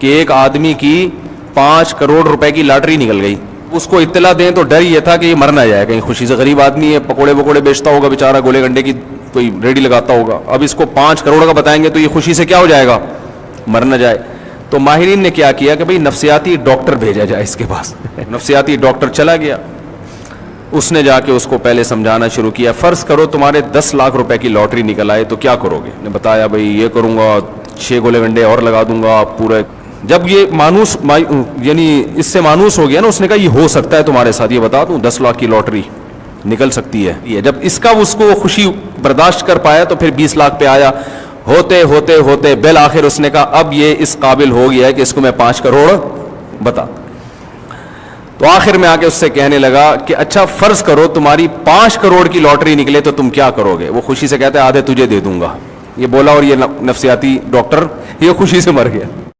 कि एक आदमी की 5 करोड़ रुपए की लॉटरी निकल गई। उसको इत्तला दें तो डर ये था कि ये मर ना जाए कहीं खुशी से। गरीब आदमी है, पकोड़े वकोड़े बेचता होगा बेचारा, गोले गंडे की कोई रेडी लगाता होगा। अब इसको 5 करोड़ का बताएंगे तो ये खुशी से क्या हो जाएगा, मर ना जाए। तो माहिरीन ने क्या किया कि भाई नफ्सियाती डॉक्टर भेजा जाए इसके पास। नफ्सियाती डॉक्टर चला गया, उसने जाके उसको पहले समझाना शुरू किया। फ़र्ज़ करो तुम्हारे 10 लाख रुपए की लॉटरी निकल आए तो क्या करोगे। ने बताया भाई ये करूँगा, 6 गोले गंडे और लगा दूंगा पूरे। जब ये मानूस यानी इससे मानूस हो गया ना, उसने कहा ये हो सकता है तुम्हारे साथ, ये बता दूं 10 लाख की लॉटरी निकल सकती है। ये जब इसका उसको खुशी बर्दाश्त कर पाया तो फिर 20 लाख पे आया। होते होते होते बिल आखिर उसने कहा अब ये इस काबिल हो गया है कि इसको मैं 5 करोड़ बता। तो आखिर में आके उससे कहने लगा कि अच्छा फ़र्ज़ करो तुम्हारी 5 करोड़ की लॉटरी निकले तो तुम क्या करोगे। वो खुशी से कहता है आधे तुझे दे दूंगा। ये बोला और ये नफ्सियाती डॉक्टर ये खुशी से मर गया।